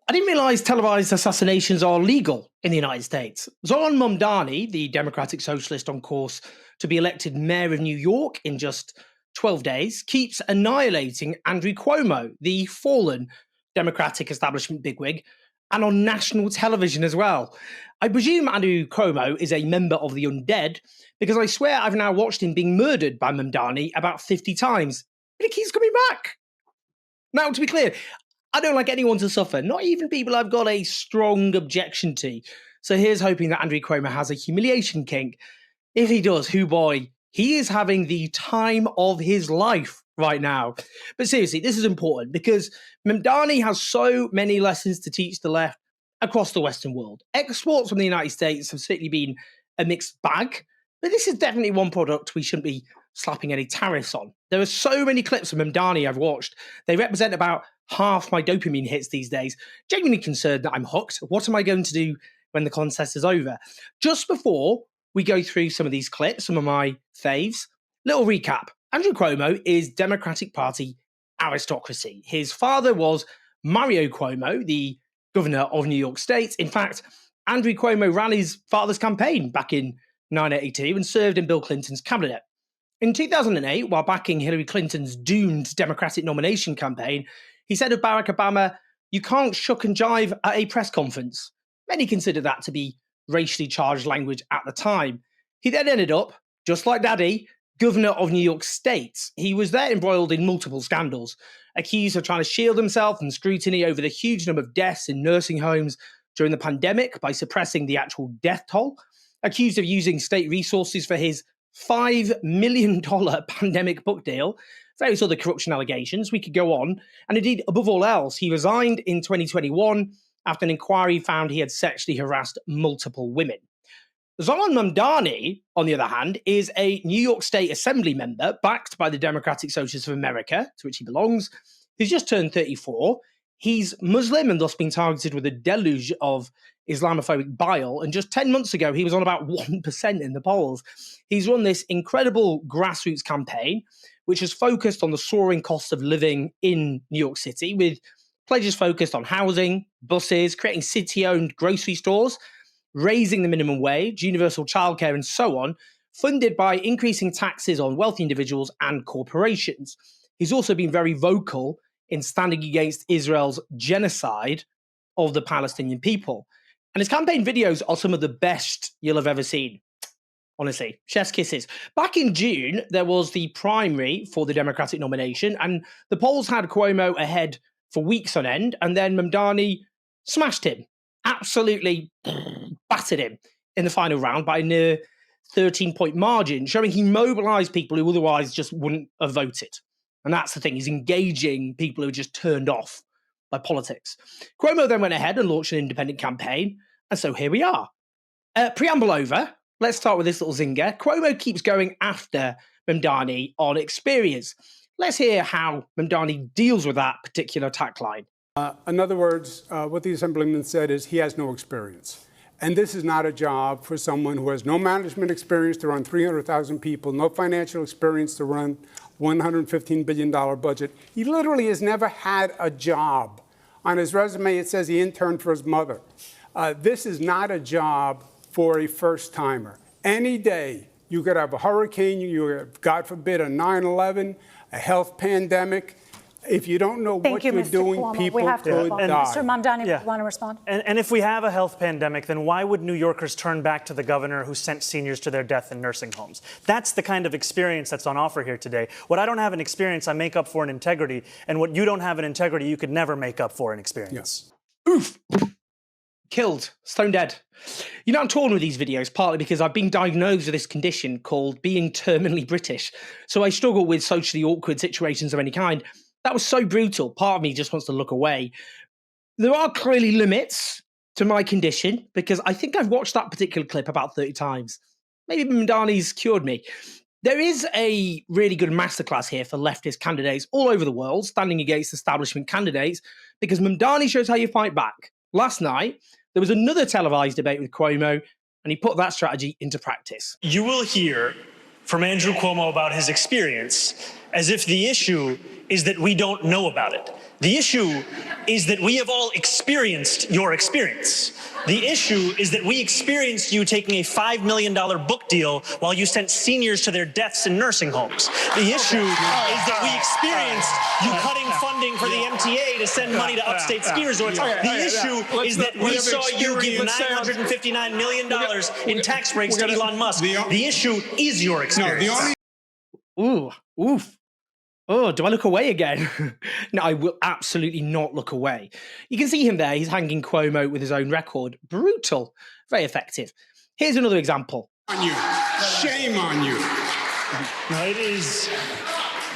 I didn't realize televised assassinations are legal in the United States. Zoran Mamdani, the Democratic Socialist on course to be elected mayor of New York in just 12 days, keeps annihilating Andrew Cuomo, the fallen Democratic establishment bigwig, and on national television as well. I presume Andrew Cuomo is a member of the undead because I swear I've now watched him being murdered by Mamdani about 50 times, but he keeps coming back. Now, to be clear, I don't like anyone to suffer, not even people I've got a strong objection to. So here's hoping that Andrew Cuomo has a humiliation kink. If he does, hoo boy, he is having the time of his life right now. But seriously, this is important because Mamdani has so many lessons to teach the left across the Western world. Exports from the United States have certainly been a mixed bag, but this is definitely one product we shouldn't be slapping any tariffs on. There are so many clips of Mamdani I've watched. They represent about half my dopamine hits these days. Genuinely concerned that I'm hooked. What am I going to do when the contest is over? Just before we go through some of these clips, some of my faves, little recap. Andrew Cuomo is Democratic Party aristocracy. His father was Mario Cuomo, the governor of New York State. In fact, Andrew Cuomo ran his father's campaign back in 1982 and served in Bill Clinton's cabinet. In 2008, while backing Hillary Clinton's doomed Democratic nomination campaign, he said of Barack Obama, "You can't shuck and jive at a press conference." Many considered that to be racially charged language at the time. He then ended up, just like Daddy, governor of New York State. He was there embroiled in multiple scandals, accused of trying to shield himself from scrutiny over the huge number of deaths in nursing homes during the pandemic by suppressing the actual death toll, accused of using state resources for his $5 million pandemic book deal, various other corruption allegations. We could go on. And indeed, above all else, he resigned in 2021 after an inquiry found he had sexually harassed multiple women. Zoran Mamdani, on the other hand, is a New York State Assembly member backed by the Democratic Socialists of America, to which he belongs. He's just turned 34. He's Muslim and thus been targeted with a deluge of Islamophobic bile. And just 10 months ago, he was on about 1% in the polls. He's run this incredible grassroots campaign, which has focused on the soaring cost of living in New York City, with pledges focused on housing, buses, creating city-owned grocery stores, raising the minimum wage, universal childcare, and so on, funded by increasing taxes on wealthy individuals and corporations. He's also been very vocal in standing against Israel's genocide of the Palestinian people. And his campaign videos are some of the best you'll have ever seen. Honestly, chef's kisses. Back in June, there was the primary for the Democratic nomination, and the polls had Cuomo ahead for weeks on end, and then Mamdani smashed him, absolutely battered him in the final round by a near 13-point margin, showing he mobilized people who otherwise just wouldn't have voted. And that's the thing, he's engaging people who are just turned off by politics. Cuomo then went ahead and launched an independent campaign, and so here we are. Preamble over. Let's start with this little zinger. Cuomo keeps going after Mamdani on experience. Let's hear how Mamdani deals with that particular attack line. In other words, what the Assemblyman said is he has no experience. And this is not a job for someone who has no management experience to run 300,000 people, no financial experience to run $115 billion budget. He literally has never had a job. On his resume, it says he interned for his mother. This is not a job for a first-timer. Any day, you could have a hurricane, you have, God forbid, a 9/11, a health pandemic. If you don't know what you're doing, Cuomo. people we have to could die. Mr. Mamdani, want to respond? And if we have a health pandemic, then why would New Yorkers turn back to the governor who sent seniors to their death in nursing homes? That's the kind of experience that's on offer here today. What I don't have in experience, I make up for in integrity. And what you don't have in integrity, you could never make up for in experience. Yeah. Oof. Killed. Stone dead. You know, I'm torn with these videos, partly because I've been diagnosed with this condition called being terminally British. So I struggle with socially awkward situations of any kind. That was so brutal. Part of me just wants to look away. There are clearly limits to my condition because I think I've watched that particular clip about 30 times. Maybe Mamdani's cured me. There is a really good masterclass here for leftist candidates all over the world standing against establishment candidates because Mamdani shows how you fight back. Last night, there was another televised debate with Cuomo, and he put that strategy into practice. You will hear from Andrew Cuomo about his experience as if the issue is that we don't know about it. The issue is that we have all experienced your experience. The issue is that we experienced you taking a $5 million book deal while you sent seniors to their deaths in nursing homes. The issue is that we experienced you cutting funding for the MTA to send money to upstate ski resorts. The issue is that we saw you give $959 million in tax breaks to Elon Musk. The issue is your experience. Ooh, oof. Oh, do I look away again? No, I will absolutely not look away. You can see him there. He's hanging Cuomo with his own record. Brutal. Very effective. Here's another example. On you. Shame on you. No, it is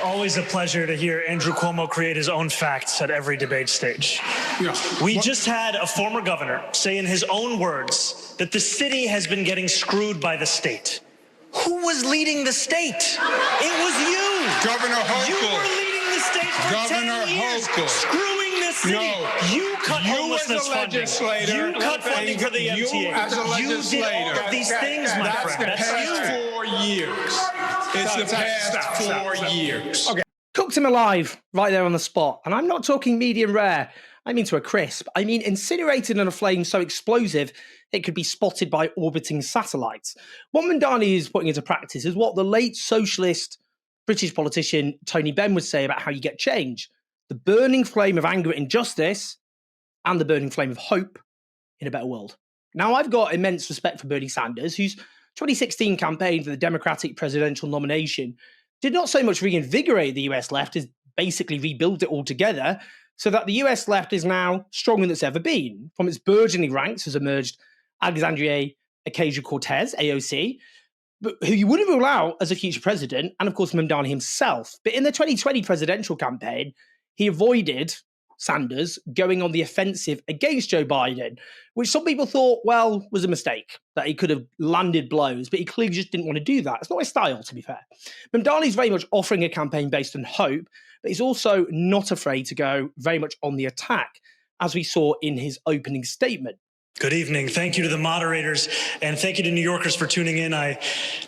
always a pleasure to hear Andrew Cuomo create his own facts at every debate stage. Yeah. We just had a former governor say in his own words that the city has been getting screwed by the state. Who was leading the state? It was you. Governor Hochul. You were leading the state for Governor 10 years, Hochul. screwing the city. No. You cut homelessness as a funding. legislator. You cut funding for the MTA. You as a legislator. You did all of these things, my friend. That's the past 4 years. It's the past 4 years. Okay. Cooked him alive right there on the spot. And I'm not talking medium rare. I mean to a crisp. I mean incinerated in a flame so explosive it could be spotted by orbiting satellites. What Mamdani is putting into practice is what the late socialist British politician Tony Benn would say about how you get change. The burning flame of anger at injustice and the burning flame of hope in a better world. Now, I've got immense respect for Bernie Sanders, whose 2016 campaign for the Democratic presidential nomination did not so much reinvigorate the US left as basically rebuild it altogether, so that the US left is now stronger than it's ever been. From its burgeoning ranks has emerged Alexandria Ocasio-Cortez, AOC, who you wouldn't rule out as a future president, and of course Mamdani himself. But in the 2020 presidential campaign, he avoided Sanders going on the offensive against Joe Biden, which some people thought, well, was a mistake, that he could have landed blows, but he clearly just didn't want to do that. It's not his style, to be fair. Mamdani's very much offering a campaign based on hope, but he's also not afraid to go very much on the attack, as we saw in his opening statement. Good evening. Thank you to the moderators, and thank you to New Yorkers for tuning in. I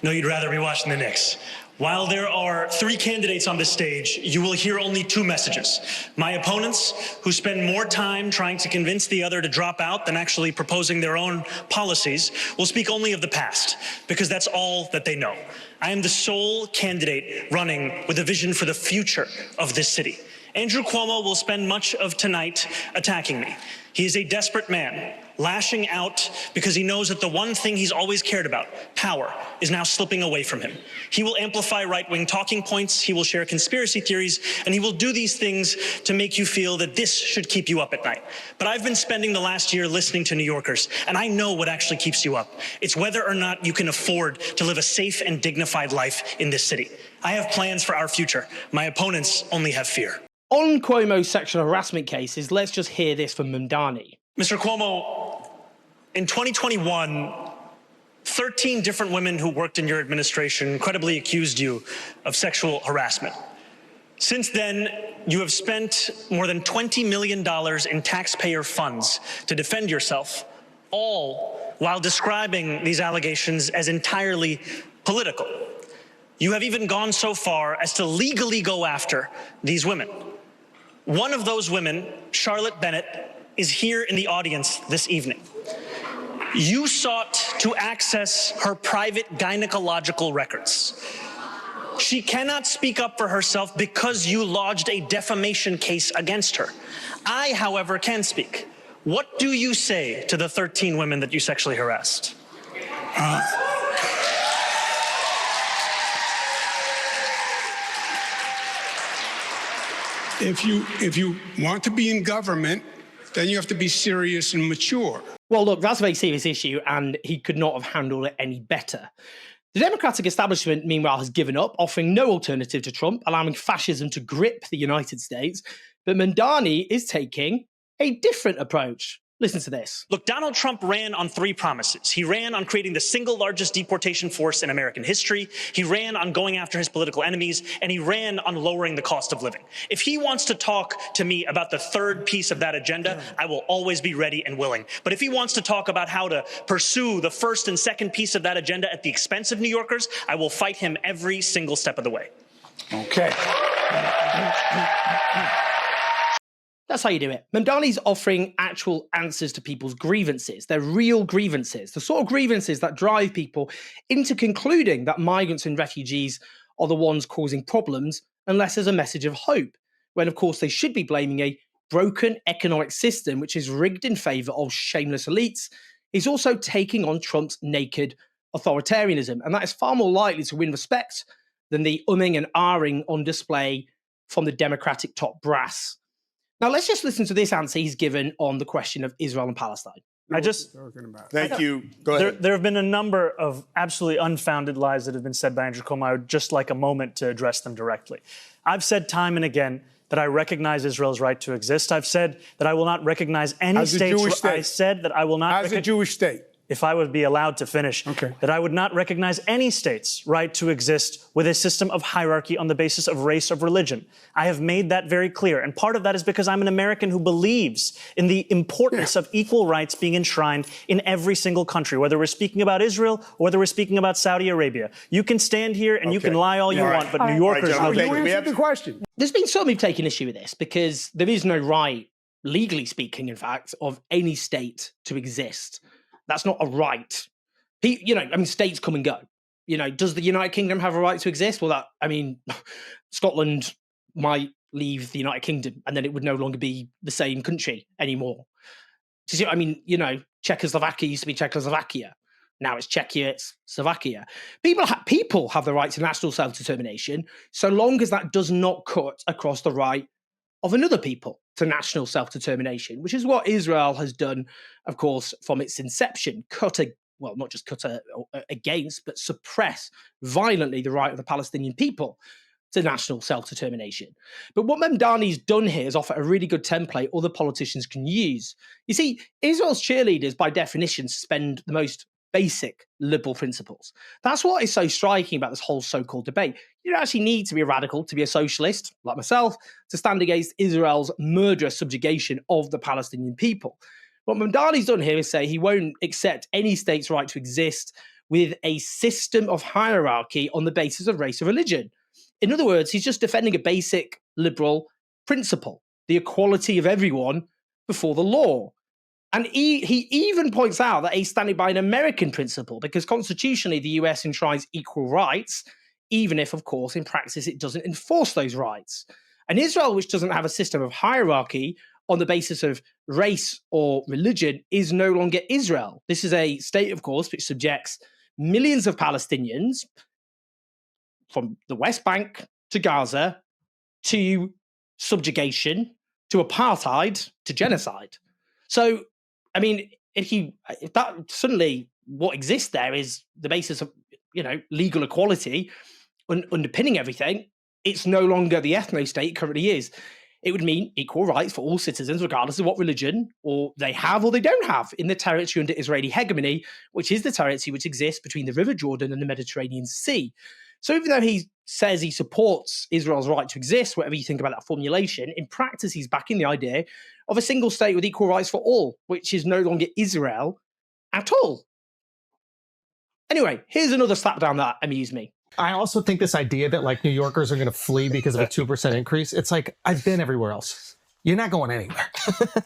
know you'd rather be watching the Knicks. While there are 3 candidates on this stage, you will hear only 2 messages. My opponents, who spend more time trying to convince the other to drop out than actually proposing their own policies, will speak only of the past, because that's all that they know. I am the sole candidate running with a vision for the future of this city. Andrew Cuomo will spend much of tonight attacking me. He is a desperate man, lashing out because he knows that the one thing he's always cared about, power, is now slipping away from him. He will amplify right-wing talking points, he will share conspiracy theories, and he will do these things to make you feel that this should keep you up at night. But I've been spending the last year listening to New Yorkers, and I know what actually keeps you up. It's whether or not you can afford to live a safe and dignified life in this city. I have plans for our future. My opponents only have fear. On Cuomo's sexual harassment cases, let's just hear this from Mamdani. Mr. Cuomo, in 2021, 13 different women who worked in your administration credibly accused you of sexual harassment. Since then, you have spent more than $20 million in taxpayer funds to defend yourself, all while describing these allegations as entirely political. You have even gone so far as to legally go after these women. One of those women, Charlotte Bennett, is here in the audience this evening. You sought to access her private gynecological records. She cannot speak up for herself because you lodged a defamation case against her. I, however, can speak. What do you say to the 13 women that you sexually harassed? If you want to be in government, then you have to be serious and mature. Well, look, that's a very serious issue, and he could not have handled it any better. The Democratic establishment, meanwhile, has given up, offering no alternative to Trump, allowing fascism to grip the United States. But Mamdani is taking a different approach. Listen to this. Look, Donald Trump ran on 3 promises. He ran on creating the single largest deportation force in American history. He ran on going after his political enemies, and he ran on lowering the cost of living. If he wants to talk to me about the 3rd piece of that agenda, I will always be ready and willing. But if he wants to talk about how to pursue the 1st and 2nd piece of that agenda at the expense of New Yorkers, I will fight him every single step of the way. Okay. That's how you do it. Mamdani's offering actual answers to people's grievances. They're real grievances, the sort of grievances that drive people into concluding that migrants and refugees are the ones causing problems, unless there's a message of hope, when of course they should be blaming a broken economic system which is rigged in favour of shameless elites. Is also taking on Trump's naked authoritarianism, and that is far more likely to win respect than the umming and ahhing on display from the Democratic top brass. Now, let's just listen to this answer he's given on the question of Israel and Palestine. Thank you. Go ahead. There have been a number of absolutely unfounded lies that have been said by Andrew Cuomo. I would just like a moment to address them directly. I've said time and again that I recognize Israel's right to exist. I've said that I will not recognize any states. I said that I will not. As a Jewish state. If I would be allowed to finish, that I would not recognize any state's right to exist with a system of hierarchy on the basis of race or religion. I have made that very clear. And part of that is because I'm an American who believes in the importance of equal rights being enshrined in every single country, whether we're speaking about Israel or whether we're speaking about Saudi Arabia. You can stand here and you can lie all you want, but New Yorkers will You answered the question. There's been some who've taken issue with this because there is no right, legally speaking, in fact, of any state to exist. That's not a right. States come and go. Does the United Kingdom have a right to exist? Well, Scotland might leave the United Kingdom and then it would no longer be the same country anymore. Czechoslovakia used to be Czechoslovakia. Now it's Czechia, it's Slovakia. People have the right to national self-determination so long as that does not cut across the right of another people to national self-determination, which is what Israel has done, of course, from its inception, not just cut against, but suppress violently the right of the Palestinian people to national self-determination. But what Mamdani's done here is offer a really good template other politicians can use. You see, Israel's cheerleaders, by definition, suspend the most basic liberal principles. That's what is so striking about this whole so-called debate. You don't actually need to be a radical to be a socialist, like myself, to stand against Israel's murderous subjugation of the Palestinian people. What Mamdani's done here is say he won't accept any state's right to exist with a system of hierarchy on the basis of race or religion. In other words, he's just defending a basic liberal principle, the equality of everyone before the law. And he even points out that he's standing by an American principle because constitutionally the US enshrines equal rights, even if, of course, in practice it doesn't enforce those rights. And Israel, which doesn't have a system of hierarchy on the basis of race or religion, is no longer Israel. This is a state, of course, which subjects millions of Palestinians from the West Bank to Gaza to subjugation, to apartheid, to genocide. So, if that suddenly what exists there is the basis of, legal equality underpinning everything, it's no longer the ethno-state it currently is. It would mean equal rights for all citizens, regardless of what religion or they have or they don't have in the territory under Israeli hegemony, which is the territory which exists between the River Jordan and the Mediterranean Sea. So even though he says he supports Israel's right to exist, whatever you think about that formulation, in practice he's backing the idea of a single state with equal rights for all, which is no longer Israel at all. Anyway, here's another slapdown that amused me. I also think this idea that New Yorkers are going to flee because of a 2% increase, it's like, I've been everywhere else. You're not going anywhere.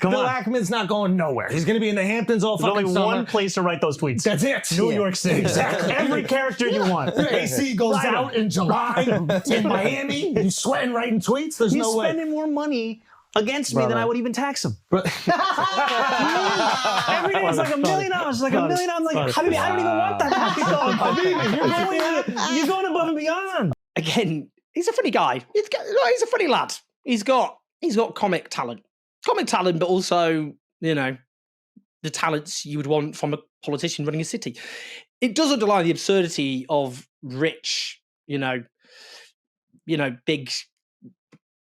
Bill Ackman's not going nowhere. He's going to be in the Hamptons all fucking summer. There's only one place to write those tweets. That's it. New York City. Exactly. Every character you want. AC goes out in July in Miami. He's sweating writing tweets. There's no way. He's spending more money against me than I would even tax him. Every day it's like $1 million. It's like $1 million. I'm like, I don't even want that. You're going above and beyond. Again, he's a funny guy. He's a funny lad. He's got comic talent, but also, the talents you would want from a politician running a city. It does underline the absurdity of rich, big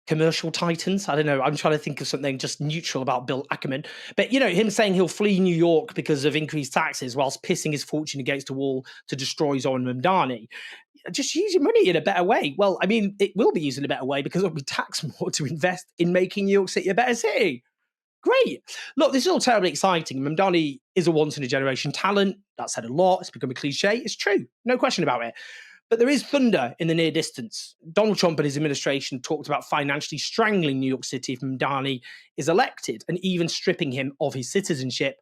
commercial titans. I don't know. I'm trying to think of something just neutral about Bill Ackman. But, him saying he'll flee New York because of increased taxes whilst pissing his fortune against a wall to destroy Zoran Mamdani. Just use your money in a better way. Well, it will be used in a better way because it'll be taxed more to invest in making New York City a better city. Great. Look, this is all terribly exciting. Mamdani is a once-in-a-generation talent. That's said a lot. It's become a cliche. It's true. No question about it. But there is thunder in the near distance. Donald Trump and his administration talked about financially strangling New York City if Mamdani is elected, and even stripping him of his citizenship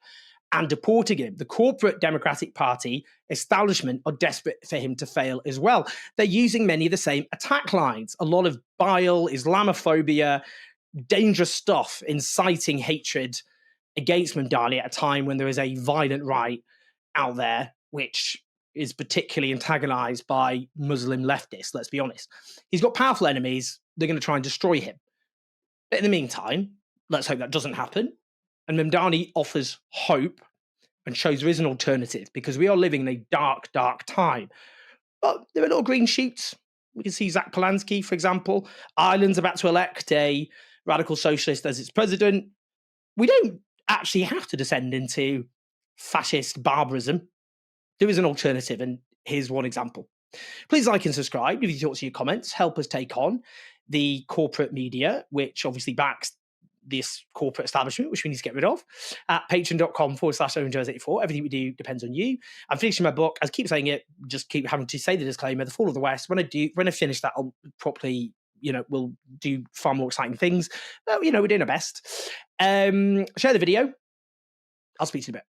and deporting him. The corporate Democratic Party establishment are desperate for him to fail as well. They're using many of the same attack lines, a lot of bile, Islamophobia, dangerous stuff, inciting hatred against Mamdani at a time when there is a violent right out there, which is particularly antagonized by Muslim leftists, let's be honest. He's got powerful enemies. They're going to try and destroy him. But in the meantime, let's hope that doesn't happen. And Mamdani offers hope and shows there is an alternative, because we are living in a dark, dark time. But there are little green shoots. We can see Zach Polanski, for example. Ireland's about to elect a radical socialist as its president. We don't actually have to descend into fascist barbarism. There is an alternative, and here's one example. Please like and subscribe. Leave your thoughts and your comments. Help us take on the corporate media, which obviously backs this corporate establishment, which we need to get rid of, at patreon.com/OwenJones84. Everything we do depends on you. I'm finishing my book. I keep saying it, just keep having to say the disclaimer, The Fall of the West. When I finish that, I'll properly, we'll do far more exciting things. But, we're doing our best. Share the video. I'll speak to you in a bit.